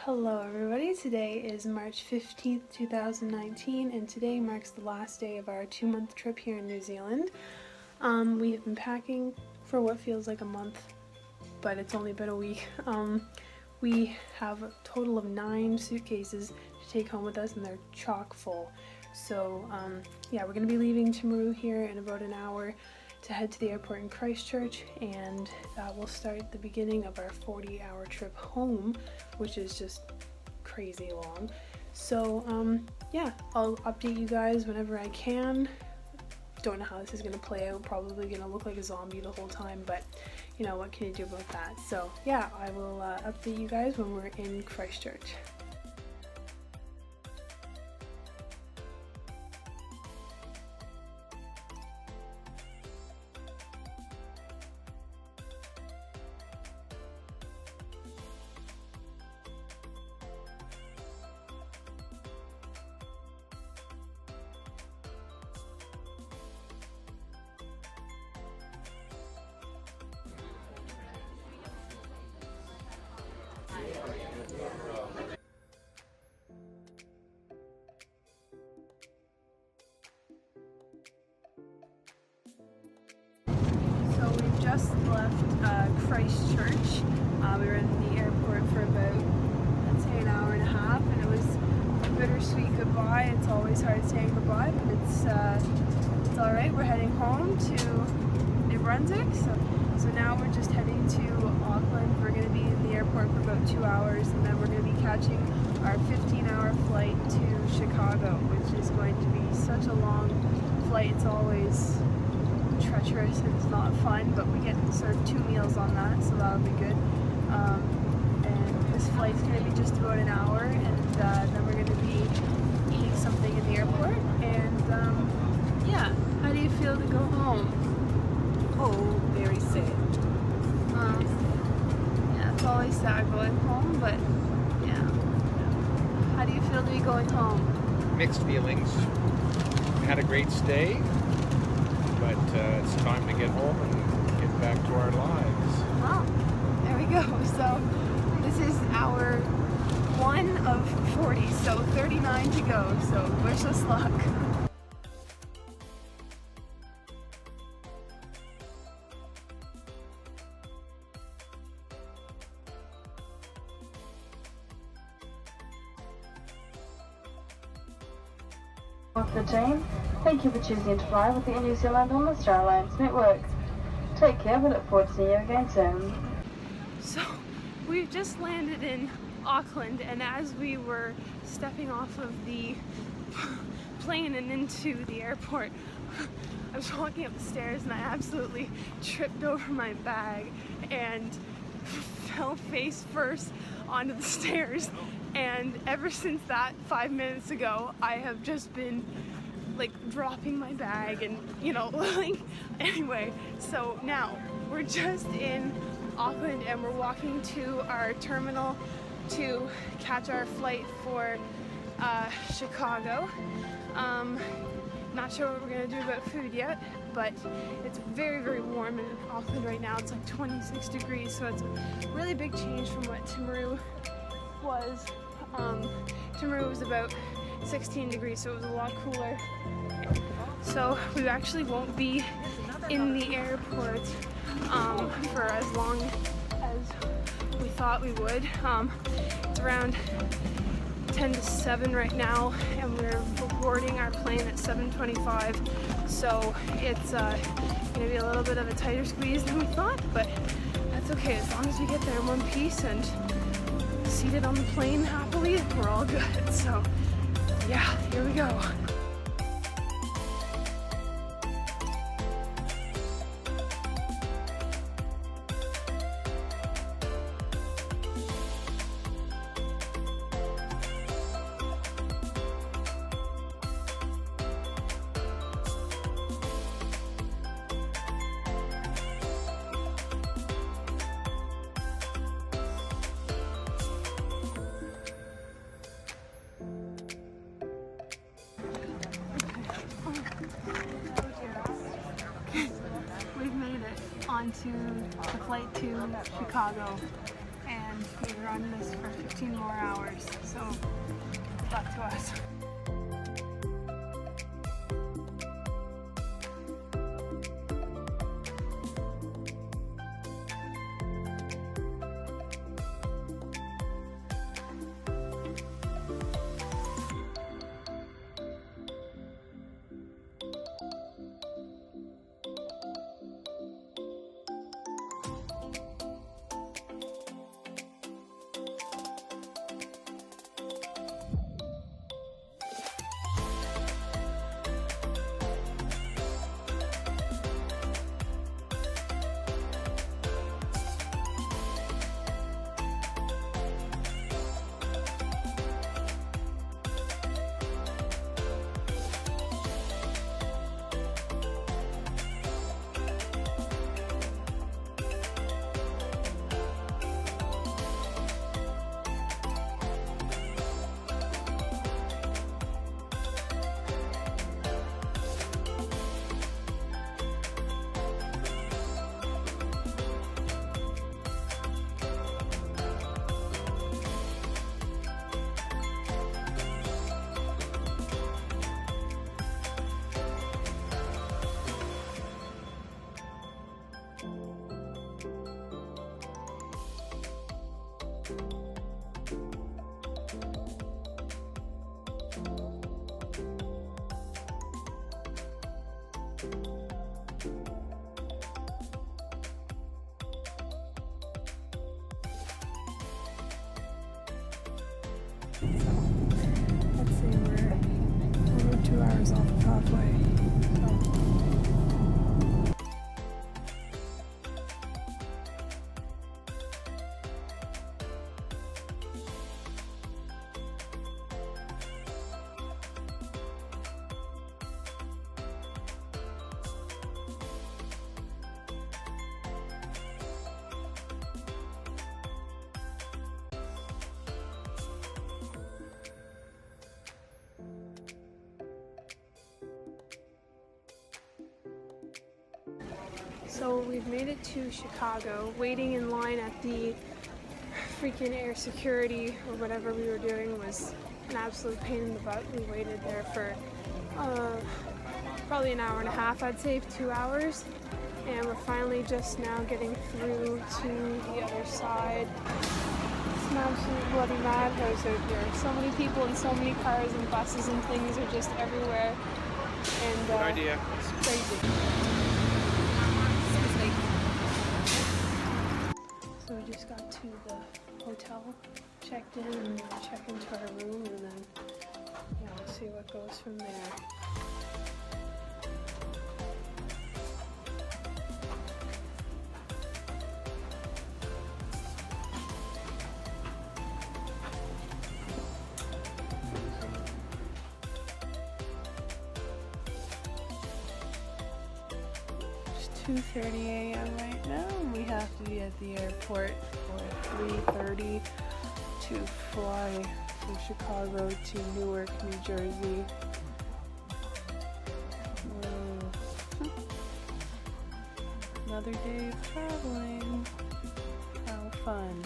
Hello everybody, today is March 15th, 2019, and today marks the last day of our 2-month trip here in New Zealand. We have been packing for what feels like a month, but it's only been a week. We have a total of 9 suitcases to take home with us, and they're chock full. So yeah, we're going to be leaving Timaru here in about an hour to head to the airport in Christchurch, and we'll start the beginning of our 40-hour trip home, which is just crazy long. So yeah, I'll update you guys whenever I can. Don't know how this is going to play out, probably going to look like a zombie the whole time, but you know, what can you do about that? So yeah, I will update you guys when we're in Christchurch. So we've just left Christchurch. We were in the airport for about, let's say, an hour and a half, and it was a bittersweet goodbye. It's always hard saying goodbye, but it's alright. We're heading home to New Brunswick, so now we're just heading to Auckland. We're going to be in the airport for about 2 hours, and then we're going to be catching our 15-hour flight to Chicago, which is going to be such a long flight. It's always treacherous and it's not fun, but we get served 2 meals on that, so that'll be good. And this flight's going to be just about an hour, and then we're going to be eating something in the airport. And yeah, how do you feel to go home? Oh, very sad. Yeah, it's always sad going home, but yeah. How do you feel to be going home? Mixed feelings. We had a great stay, but it's time to get home and get back to our lives. Well, there we go. So this is our 1 of 40, so 39 to go, so wish us luck. Of the team, thank you for choosing to fly with the Air New Zealand on the Star Alliance network. Take care, we look forward to seeing you again soon. So we've just landed in Auckland, and as we were stepping off of the plane and into the airport, I was walking up the stairs and I absolutely tripped over my bag and fell face first onto the stairs. And ever since that 5 minutes ago, I have just been like dropping my bag and, you know, like, anyway. So now we're just in Auckland and we're walking to our terminal to catch our flight for Chicago. Not sure what we're gonna do about food yet, but it's very, very warm in Auckland right now. It's like 26 degrees, so it's a really big change from what Timaru was. Timaru was about 16 degrees, so it was a lot cooler. So we actually won't be in the airport for as long as we thought we would. It's around 10 to 7 right now, and we're boarding our plane at 7:25, so it's gonna be a little bit of a tighter squeeze than we thought, but that's okay as long as we get there in one piece and seated on the plane happily, we're all good. So yeah, here we go. We've made it onto the flight to Chicago. and we run this for 15 more hours, so good luck to us. Let's see, we're over 2 hours off of halfway. So we've made it to Chicago, waiting in line at the freaking air security or whatever we were doing was an absolute pain in the butt. We waited there for probably an hour and a half, I'd say 2 hours, and we're finally just now getting through to the other side. It's an absolute bloody madhouse out here. So many people and so many cars and buses and things are just everywhere, and Good idea. it's crazy. So we just got to the hotel, checked in, and checked into our room, and then we'll see what goes from there. It's 2:30 a.m. right now, and we have to be at the airport for 3:30 to fly from Chicago to Newark, New Jersey. Another day of traveling. How fun.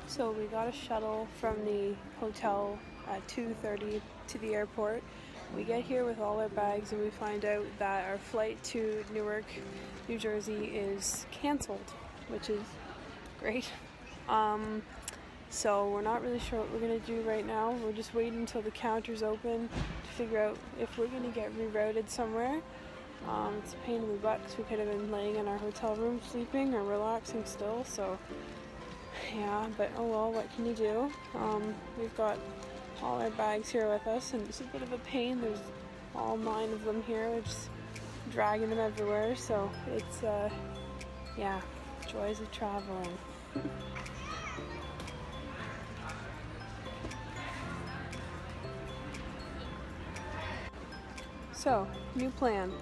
So we got a shuttle from the hotel at 2:30 to the airport. We get here with all our bags and we find out that our flight to Newark, New Jersey is canceled, which is great. So we're not really sure what we're going to do right now. We're just waiting until the counter's open to figure out if we're going to get rerouted somewhere. It's a pain in the butt because we could have been laying in our hotel room sleeping or relaxing still, so yeah, but oh well, what can you do? We've got all our bags here with us, and it's a bit of a pain. There's all 9 of them here. We're just dragging them everywhere, so it's, yeah, joys of traveling. So, new plan.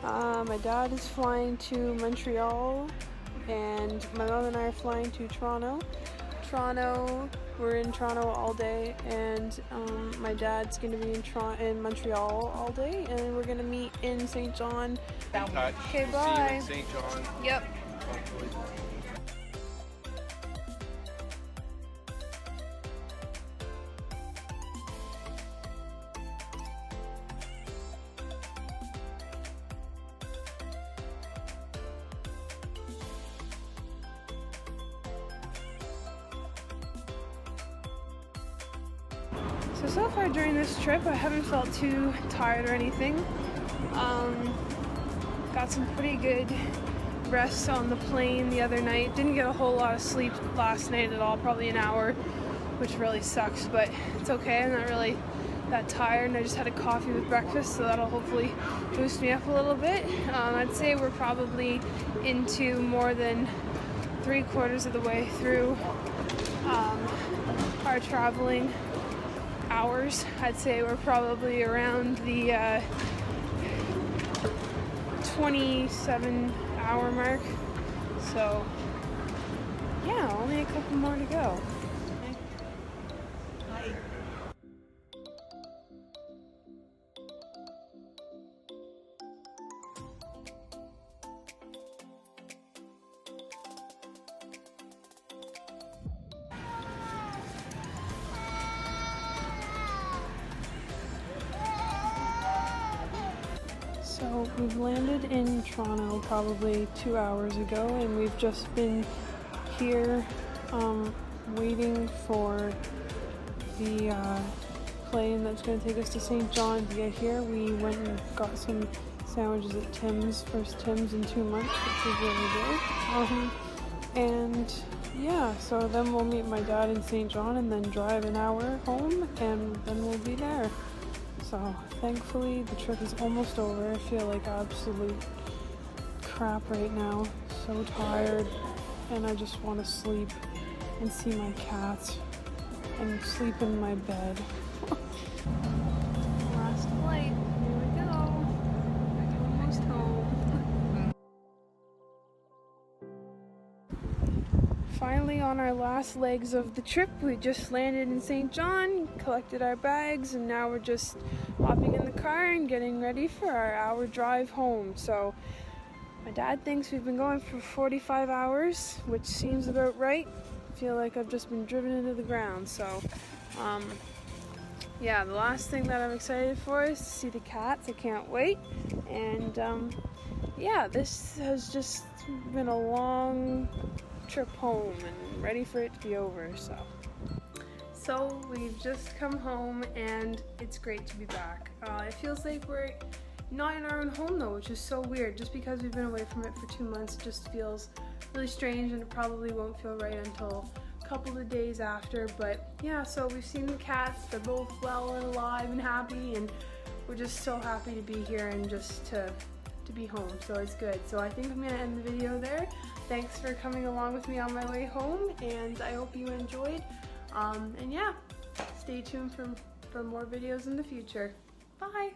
My dad is flying to Montreal, and my mom and I are flying to Toronto. Toronto. We're in Toronto all day, and my dad's gonna be in Montreal all day, and we're gonna meet in St. John. Okay, bye. See you in St. John. Yep. Hopefully. So far during this trip, I haven't felt too tired or anything. Got some pretty good rest on the plane the other night. Didn't get a whole lot of sleep last night at all, probably an hour, which really sucks, but it's okay. I'm not really that tired, and I just had a coffee with breakfast, so that'll hopefully boost me up a little bit. I'd say we're probably into more than 3/4 of the way through our traveling hours. I'd say we're probably around the 27-hour mark. So yeah, only a couple more to go. So we've landed in Toronto probably 2 hours ago, and we've just been here waiting for the plane that's going to take us to St. John to get here. We went and got some sandwiches at Tim's, first Tim's in 2 months, which is really good. And yeah, so then we'll meet my dad in St. John and then drive an hour home, and then we'll be there. So thankfully the trip is almost over. I feel like absolute crap right now. So tired, and I just want to sleep and see my cats and sleep in my bed. Last flight, here we go. Almost home. Finally on our last legs of the trip, we just landed in St. John, collected our bags, and now we're just hopping in the car and getting ready for our hour drive home. So my dad thinks we've been going for 45 hours, which seems about right. I feel like I've just been driven into the ground. So yeah, the last thing that I'm excited for is to see the cats. I can't wait. And yeah, this has just been a long trip home and ready for it to be over. So we've just come home, and it's great to be back. It feels like we're not in our own home though, which is so weird. Just because we've been away from it for 2 months, it just feels really strange, and it probably won't feel right until a couple of days after. But yeah, so we've seen the cats. They're both well and alive and happy, and we're just so happy to be here and just to be home. So it's good. So I think I'm gonna end the video there. Thanks for coming along with me on my way home, and I hope you enjoyed. And yeah, stay tuned for more videos in the future. Bye!